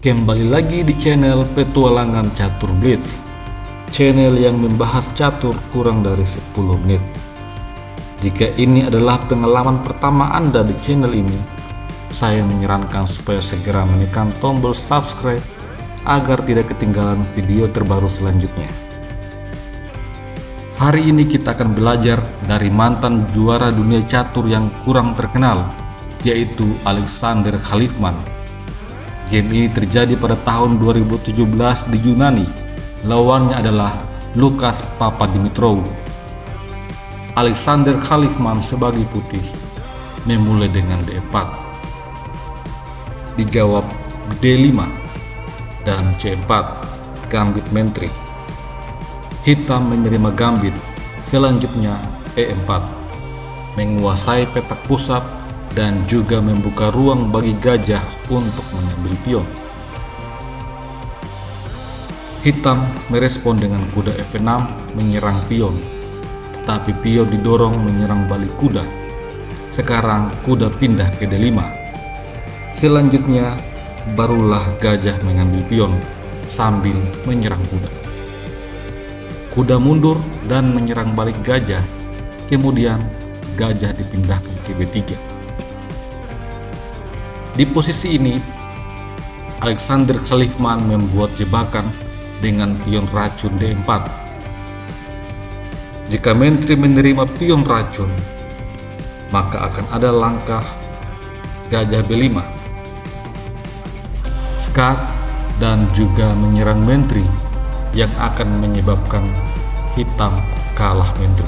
Kembali lagi di channel Petualangan Catur Blitz, channel yang membahas catur kurang dari 10 menit. Jika ini adalah pengalaman pertama Anda di channel ini, saya menyarankan supaya segera menekan tombol subscribe agar tidak ketinggalan video terbaru selanjutnya. Hari ini kita akan belajar dari mantan juara dunia catur yang kurang terkenal, yaitu Alexander Khalifman. Game ini terjadi pada tahun 2017 di Yunani. Lawannya adalah Lukas Papadimitrou. Alexander Khalifman sebagai putih memulai dengan D4, dijawab D5 dan C4, gambit menteri. Hitam menerima gambit, selanjutnya E4, menguasai petak pusat dan juga membuka ruang bagi gajah untuk mengambil pion. Hitam merespon dengan kuda F6 menyerang pion, tetapi pion didorong menyerang balik kuda. Sekarang kuda pindah ke D5. Selanjutnya barulah gajah mengambil pion sambil menyerang kuda. Kuda mundur dan menyerang balik gajah, kemudian gajah dipindahkan ke B3. Di posisi ini, Alexander Khalifman membuat jebakan dengan pion racun D4. Jika menteri menerima pion racun, maka akan ada langkah gajah B5, skak, dan juga menyerang menteri yang akan menyebabkan hitam kalah menteri.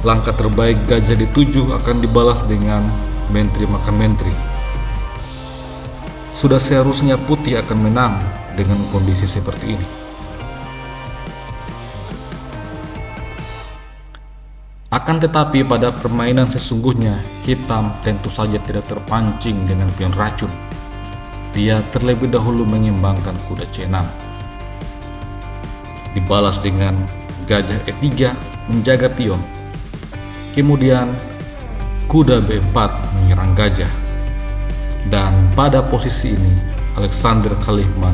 Langkah terbaik gajah D7 akan dibalas dengan menteri makan menteri. Sudah seharusnya putih akan menang dengan kondisi seperti ini. Akan tetapi pada permainan sesungguhnya, hitam tentu saja tidak terpancing dengan pion racun. Dia terlebih dahulu mengimbangkan kuda C6. Dibalas dengan gajah E3 menjaga pion. Kemudian kuda B4 menyerang gajah, dan pada posisi ini Alexander Khalifman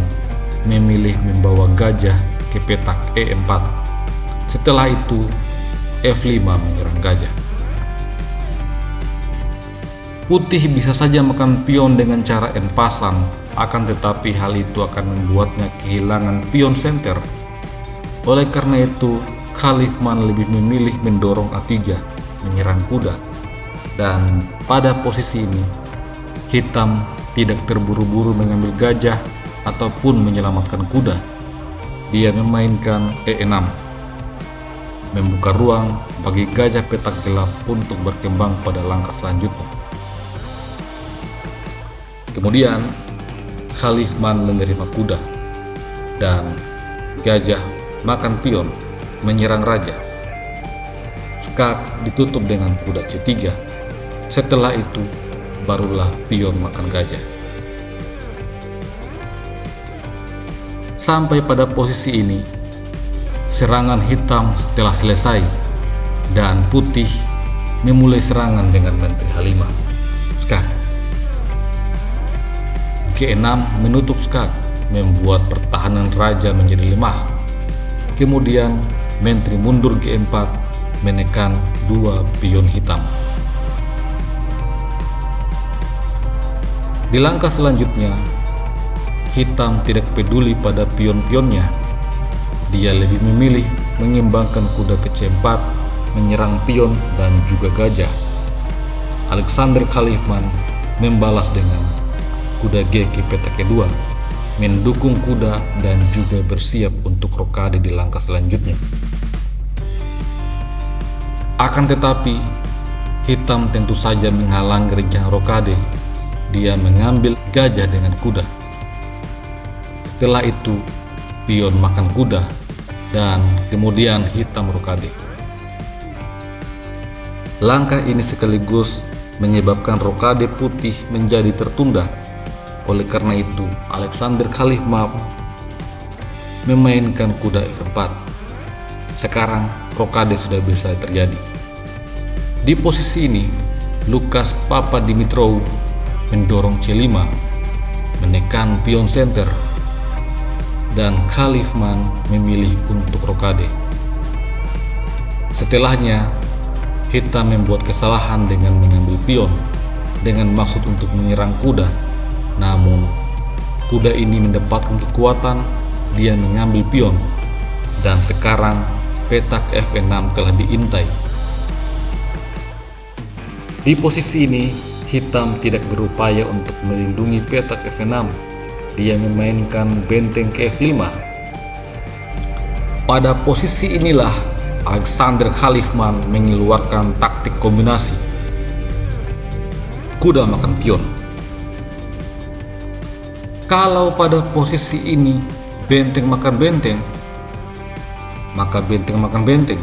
memilih membawa gajah ke petak E4. Setelah itu F5 menyerang gajah. Putih bisa saja makan pion dengan cara en-passant, akan tetapi hal itu akan membuatnya kehilangan pion center. Oleh karena itu Khalifman lebih memilih mendorong A3 menyerang kuda. Dan pada posisi ini, hitam tidak terburu-buru mengambil gajah ataupun menyelamatkan kuda. Dia memainkan E6, membuka ruang bagi gajah petak gelap untuk berkembang pada langkah selanjutnya. Kemudian, Khalifman menerima kuda, dan gajah makan pion menyerang raja. Skak ditutup dengan kuda C3. Setelah itu, barulah pion makan gajah. Sampai pada posisi ini, serangan hitam telah selesai dan putih memulai serangan dengan menteri H5, skak. G6 menutup skak, membuat pertahanan raja menjadi lemah. Kemudian menteri mundur G4 menekan dua pion hitam. Di langkah selanjutnya, hitam tidak peduli pada pion-pionnya. Dia lebih memilih mengimbangkan kuda ke C4, menyerang pion dan juga gajah. Alexander Khalifman membalas dengan kuda G ke petak E2, mendukung kuda dan juga bersiap untuk rokade di langkah selanjutnya. Akan tetapi, hitam tentu saja menghalangi rencana rokade. Dia mengambil gajah dengan kuda. Setelah itu, pion makan kuda, dan kemudian hitam rokade. Langkah ini sekaligus menyebabkan rokade putih menjadi tertunda. Oleh karena itu, Alexander Khalifman memainkan kuda F4. Sekarang rokade sudah bisa terjadi. Di posisi ini, Lukas Papadimitrou mendorong C5 menekan pion center, dan Khalifman memilih untuk rokade. Setelahnya, hitam membuat kesalahan dengan mengambil pion dengan maksud untuk menyerang kuda. Namun, kuda ini mendapatkan kekuatan, dia mengambil pion, dan sekarang petak F6 telah diintai. Di posisi ini, hitam tidak berupaya untuk melindungi petak F6. Dia memainkan benteng ke F5. Pada posisi inilah Alexander Khalifman mengeluarkan taktik kombinasi kuda makan pion. Kalau pada posisi ini benteng makan benteng, maka benteng makan benteng.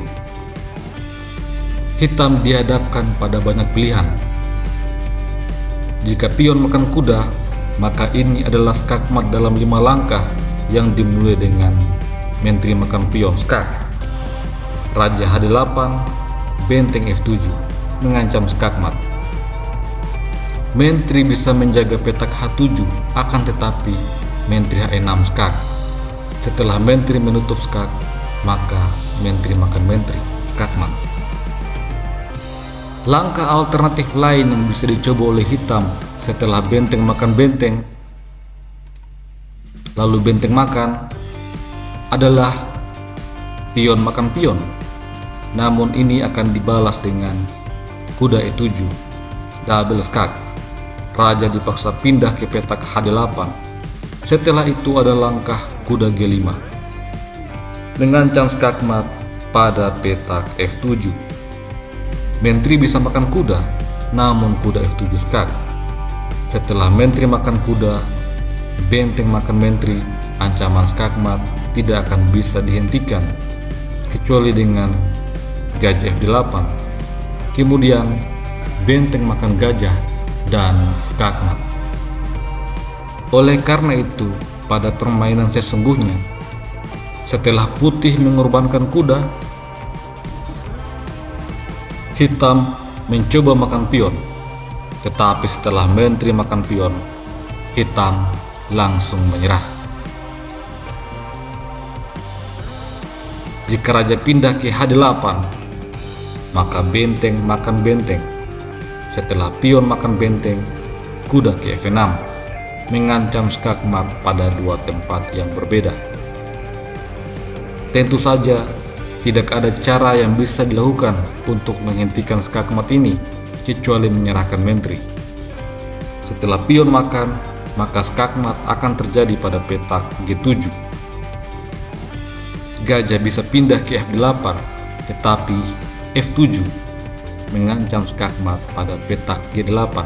Hitam dihadapkan pada banyak pilihan. Jika pion makan kuda, maka ini adalah skakmat dalam 5 langkah yang dimulai dengan menteri makan pion skak. Raja H8, benteng F7 mengancam skakmat. Menteri bisa menjaga petak H7, akan tetapi menteri H6 skak. Setelah menteri menutup skak, maka menteri makan menteri skakmat. Langkah alternatif lain yang bisa dicoba oleh hitam setelah benteng makan benteng, lalu benteng makan, adalah pion makan pion. Namun ini akan dibalas dengan kuda E7, double skak. Raja dipaksa pindah ke petak H8. Setelah itu ada langkah kuda G5, mengancam skakmat pada petak F7. Menteri bisa makan kuda, namun kuda F7 skak. Setelah menteri makan kuda, benteng makan menteri, ancaman skakmat tidak akan bisa dihentikan kecuali dengan gajah F8. Kemudian benteng makan gajah dan skakmat. Oleh karena itu, pada permainan sesungguhnya, setelah putih mengorbankan kuda, hitam mencoba makan pion. Tetapi setelah menteri makan pion, hitam langsung menyerah. Jika raja pindah ke H8, maka benteng makan benteng. Setelah pion makan benteng, kuda ke F6, mengancam skakmat pada 2 tempat yang berbeda. Tentu saja, tidak ada cara yang bisa dilakukan untuk menghentikan skakmat ini kecuali menyerahkan menteri. Setelah pion makan, maka skakmat akan terjadi pada petak G7. Gajah bisa pindah ke F8, tetapi F7 mengancam skakmat pada petak G8.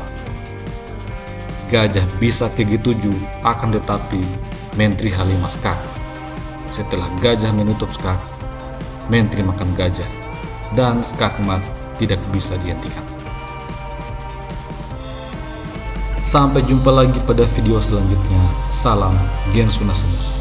Gajah bisa ke G7, akan tetapi menteri H5 skak. Setelah gajah menutup skak, menteri makan gajah, dan skakmat tidak bisa dihentikan. Sampai jumpa lagi pada video selanjutnya. Salam Gensuna Sunus.